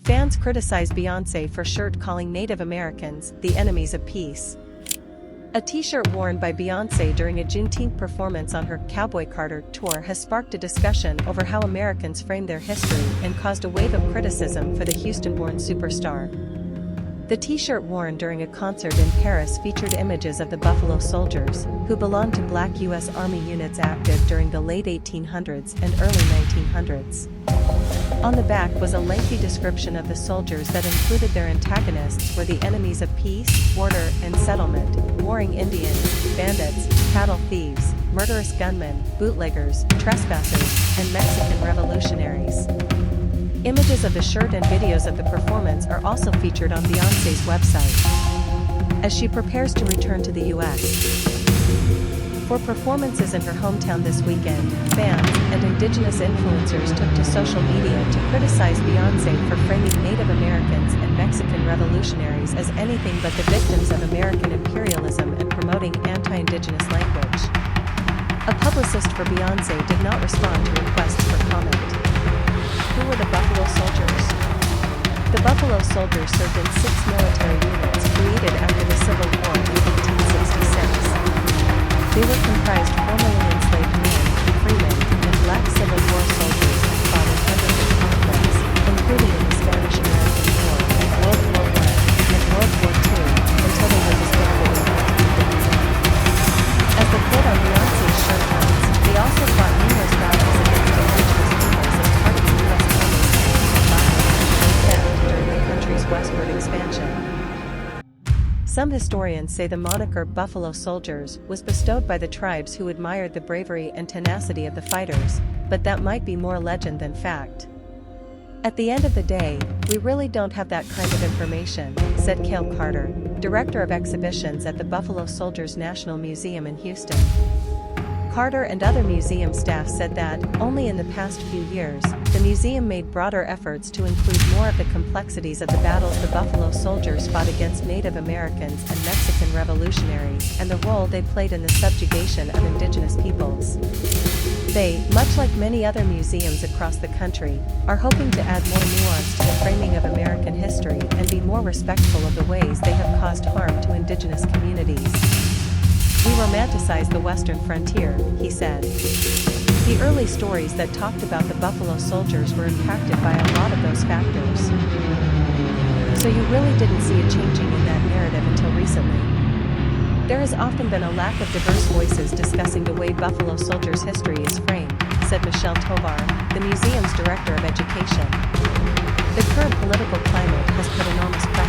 Fans criticize Beyoncé for shirt calling Native Americans the enemies of peace. A t-shirt worn by Beyoncé during a Juneteenth performance on her Cowboy Carter tour has sparked a discussion over how Americans frame their history and caused a wave of criticism for the Houston-born superstar. The t-shirt worn during a concert in Paris featured images of the Buffalo Soldiers, who belonged to Black U.S. Army units active during the late 1800s and early 1900s. On the back was a lengthy description of the soldiers that included their antagonists were the enemies of peace, order, and settlement, warring Indians, bandits, cattle thieves, murderous gunmen, bootleggers, trespassers, and Mexican revolutionaries. Images of the shirt and videos of the performance are also featured on Beyoncé's website as she prepares to return to the U.S. For performances in her hometown this weekend, fans and Indigenous influencers took to social media to criticize Beyoncé for framing Native Americans and Mexican revolutionaries as anything but the victims of American imperialism and promoting anti-Indigenous language. A publicist for Beyoncé did not respond to requests for comment. Who were the Buffalo Soldiers? The Buffalo Soldiers served in 6 military units created after the Civil War in 1866. They were comprised formerly enslaved men, freemen, and black Civil War soldiers who fought in hundreds of conflicts, including in the Spanish-American War, World War I, and World War II, until they were disbanded in 1951. As the quote on Beyoncé's shirt notes, they also fought numerous battles against Indigenous peoples as part of the U.S. Army's theft during the country's westward expansion. Some historians say the moniker Buffalo Soldiers was bestowed by the tribes who admired the bravery and tenacity of the fighters, but that might be more legend than fact. At the end of the day, we really don't have that kind of information, said Cowboy Carter, director of exhibitions at the Buffalo Soldiers National Museum in Houston. Carter and other museum staff said that, only in the past few years, the museum made broader efforts to include more of the complexities of the battles the Buffalo Soldiers fought against Native Americans and Mexican revolutionaries and the role they played in the subjugation of Indigenous peoples. They, much like many other museums across the country, are hoping to add more nuance to the framing of American history and be more respectful of the ways they have caused harm to Indigenous communities. We romanticize the Western frontier, he said. The early stories that talked about the Buffalo Soldiers were impacted by a lot of those factors. So you really didn't see a changing in that narrative until recently. There has often been a lack of diverse voices discussing the way Buffalo Soldiers' history is framed, said Michelle Tovar, the museum's director of education. The current political climate has put enormous pressure